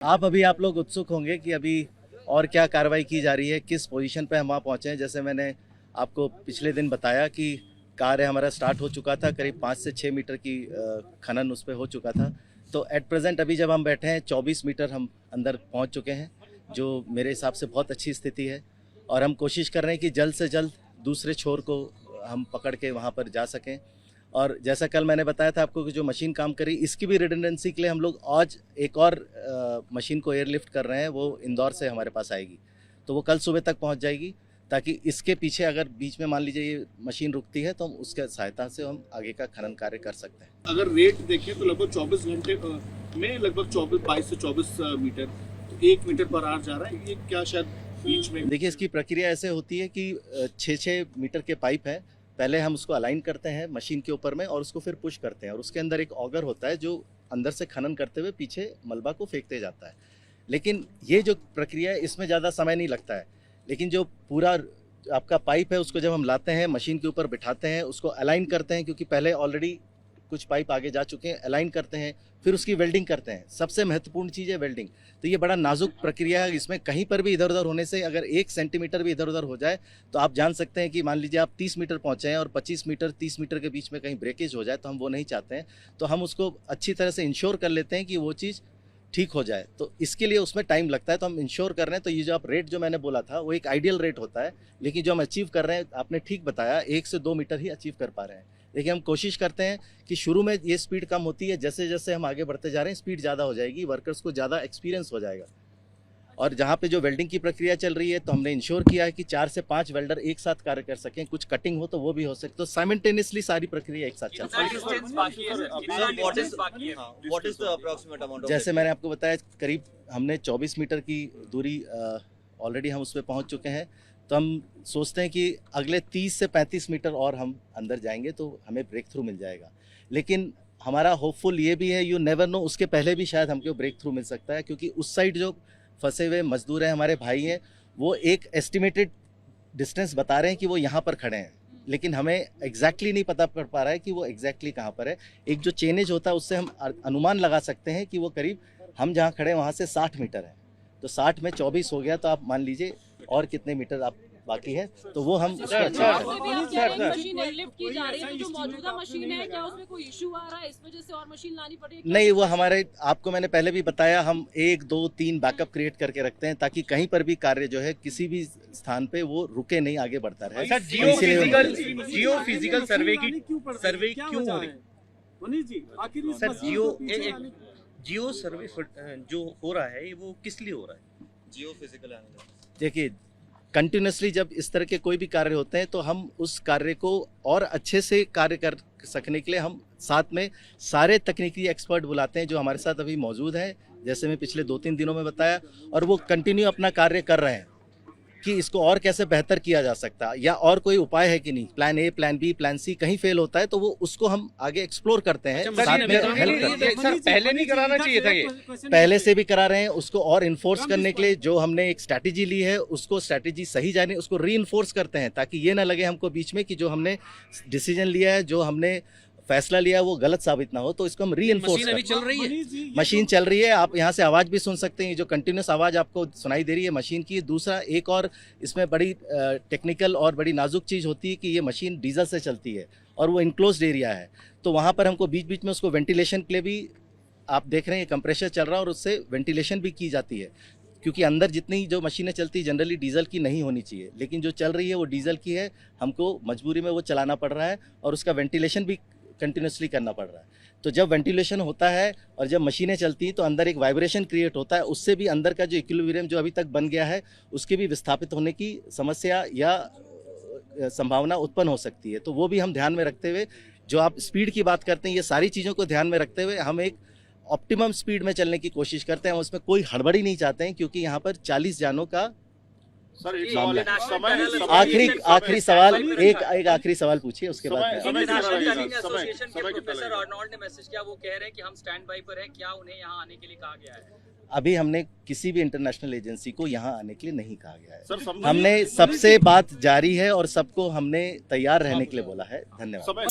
आप लोग उत्सुक होंगे कि अभी और क्या कार्रवाई की जा रही है, किस पोजीशन पे हम वहाँ पहुँचे हैं। जैसे मैंने आपको पिछले दिन बताया कि कार्य हमारा स्टार्ट हो चुका था, करीब 5 से 6 मीटर की खनन उस पर हो चुका था। तो एट प्रेजेंट अभी जब हम बैठे हैं 24 मीटर हम अंदर पहुँच चुके हैं, जो मेरे हिसाब से बहुत अच्छी स्थिति है। और हम कोशिश कर रहे हैं कि जल्द से जल्द दूसरे छोर को हम पकड़ के वहाँ पर जा सकें। और जैसा कल मैंने बताया था आपको कि जो मशीन काम करी, इसकी भी रिडंडेंसी के लिए हम लोग आज एक और मशीन को एयरलिफ्ट कर रहे हैं। वो इंदौर से हमारे पास आएगी, तो वो कल सुबह तक पहुंच जाएगी, ताकि इसके पीछे अगर बीच में मान लीजिए ये मशीन रुकती है तो हम उसके सहायता से हम आगे का खनन कार्य कर सकते हैं। अगर रेट देखें तो लगभग 24 घंटे में लगभग 22 से 24 मीटर, तो 1 मीटर पर आवर जा रहा है। ये क्या शायद बीच में देखिए, इसकी प्रक्रिया ऐसे होती है कि 6-6 मीटर के पाइप है। पहले हम उसको अलाइन करते हैं मशीन के ऊपर में और उसको फिर पुश करते हैं, और उसके अंदर एक ऑगर होता है जो अंदर से खनन करते हुए पीछे मलबा को फेंकते जाता है। लेकिन ये जो प्रक्रिया है इसमें ज़्यादा समय नहीं लगता है। लेकिन जो पूरा आपका पाइप है उसको जब हम लाते हैं मशीन के ऊपर बिठाते हैं, उसको अलाइन करते हैं, क्योंकि पहले ऑलरेडी कुछ पाइप आगे जा चुके हैं, अलाइन करते हैं, फिर उसकी वेल्डिंग करते हैं। सबसे महत्वपूर्ण चीज़ है वेल्डिंग। तो ये बड़ा नाजुक प्रक्रिया है, इसमें कहीं पर भी इधर उधर होने से अगर 1 सेंटीमीटर भी इधर उधर हो जाए तो आप जान सकते हैं कि मान लीजिए आप 30 मीटर पहुँचे हैं और 25 मीटर 30 मीटर के बीच में कहीं ब्रेकेज हो जाए, तो हम वो नहीं चाहते हैं। तो हम उसको अच्छी तरह से इंश्योर कर लेते हैं कि वो चीज़ ठीक हो जाए। तो इसके लिए उसमें टाइम लगता है, तो हम इंश्योर कर रहे हैं। तो ये जो आप रेट जो मैंने बोला था वो एक आइडियल रेट होता है, लेकिन जो हम अचीव कर रहे हैं, आपने ठीक बताया, 1 से 2 मीटर ही अचीव कर पा रहे हैं। देखिए, हम कोशिश करते हैं कि शुरू में ये स्पीड कम होती है, जैसे जैसे हम आगे बढ़ते जा रहे हैं स्पीड ज़्यादा हो जाएगी, वर्कर्स को ज़्यादा एक्सपीरियंस हो जाएगा। और जहाँ पे जो वेल्डिंग की प्रक्रिया चल रही है, तो हमने इंश्योर किया है कि 4 से 5 वेल्डर एक साथ कार्य कर सकें। कुछ कटिंग हो तो वो भी हो सके, तो साइमल्टेनियसली सारी प्रक्रिया एक साथ चल सके। जैसे मैंने आपको बताया, करीब हमने 24 मीटर की दूरी ऑलरेडी हम उस पर पहुँच चुके हैं। तो हम सोचते हैं कि अगले 30 से 35 मीटर और हम अंदर जाएंगे तो हमें ब्रेक थ्रू मिल जाएगा। लेकिन हमारा होपफुल ये भी है, यू नेवर नो, उसके पहले भी शायद हमको ब्रेक थ्रू मिल सकता है, क्योंकि उस साइड जो फंसे हुए मजदूर हैं, हमारे भाई हैं, वो एक एस्टिमेटेड डिस्टेंस बता रहे हैं कि वो यहाँ पर खड़े हैं, लेकिन हमें एग्जैक्टली नहीं पता पड़ पा रहा है कि वो एग्जैक्टली कहाँ पर है। एक जो चेनेज होता है उससे हम अनुमान लगा सकते हैं कि वो करीब हम जहाँ खड़े हैं वहाँ से 60 मीटर है। तो 60 में 24 हो गया, तो आप मान लीजिए और कितने मीटर आप बाकी है, तो वो हम नहीं, वो हमारे, आपको मैंने पहले भी बताया, हम 1 2 3 बैकअप क्रिएट करके रखते हैं, ताकि कहीं पर भी कार्य जो है किसी भी स्थान पे वो रुके नहीं, आगे बढ़ता रहे। सर, जियो फिजिकल सर्वे क्यों हो रही है? सर, जियो सर्वे जो हो रहा है वो किस लिए हो रहा है? जियो फिजिकल, देखिए, कंटिन्यूसली जब इस तरह के कोई भी कार्य होते हैं तो हम उस कार्य को और अच्छे से कार्य कर सकने के लिए हम साथ में सारे तकनीकी एक्सपर्ट बुलाते हैं जो हमारे साथ अभी मौजूद हैं, जैसे मैं पिछले 2-3 दिनों में बताया, और वो कंटिन्यू अपना कार्य कर रहे हैं कि इसको और कैसे बेहतर किया जा सकता है, या और कोई उपाय है कि नहीं, plan A, plan B, plan C कहीं फेल होता है तो वो उसको हम आगे एक्सप्लोर करते हैं, साथ में हेल्प करते हैं। सर, पहले नहीं कराना चाहिए था ये? पहले से भी करा रहे हैं, उसको और इन्फोर्स करने के लिए जो हमने एक स्ट्रैटेजी ली है, उसको स्ट्रैटेजी सही जाने उसको री इन्फोर्स करते हैं, ताकि ये ना लगे हमको बीच में कि जो हमने डिसीजन लिया है, जो हमने फैसला लिया वो गलत साबित ना हो। तो इसको हम री इन्फोर्स करते हैं। चल रही है, मशीन चल रही है, आप यहाँ से आवाज़ भी सुन सकते हैं, जो कंटिन्यूस आवाज़ आपको सुनाई दे रही है मशीन की। दूसरा, एक और इसमें बड़ी टेक्निकल और बड़ी नाजुक चीज़ होती है कि ये मशीन डीजल से चलती है और वो इनक्लोज्ड एरिया है, तो वहाँ पर हमको बीच बीच में उसको वेंटिलेशन के लिए भी, आप देख रहे हैं कंप्रेशर चल रहा है और उससे वेंटिलेशन भी की जाती है, क्योंकि अंदर जितनी जो मशीनें चलती है जनरली डीजल की नहीं होनी चाहिए, लेकिन जो चल रही है वो डीजल की है, हमको मजबूरी में वो चलाना पड़ रहा है और उसका वेंटिलेशन भी कंटिन्यूसली करना पड़ रहा है। तो जब वेंटिलेशन होता है और जब मशीनें चलती हैं तो अंदर एक वाइब्रेशन क्रिएट होता है, उससे भी अंदर का जो इक्विलिब्रियम जो अभी तक बन गया है उसके भी विस्थापित होने की समस्या या संभावना उत्पन्न हो सकती है। तो वो भी हम ध्यान में रखते हुए, जो आप स्पीड की बात करते हैं, ये सारी चीज़ों को ध्यान में रखते हुए हम एक ऑप्टिमम स्पीड में चलने की कोशिश करते हैं। उसमें कोई हड़बड़ी नहीं चाहते हैं, क्योंकि यहाँ पर 40 जानों का आखिरी सवाल, एक आखिरी सवाल पूछिए, उसके बाद प्रोफेसर आर्नोल्ड ने मैसेज किया, वो कह रहे हैं कि हम स्टैंड बाई पर हैं, क्या उन्हें यहाँ आने के लिए कहा गया है? अभी हमने किसी भी इंटरनेशनल एजेंसी को यहाँ आने के लिए नहीं कहा गया है। हमने सबसे बात जारी है और सबको हमने तैयार रहने के लिए बोला है। धन्यवाद।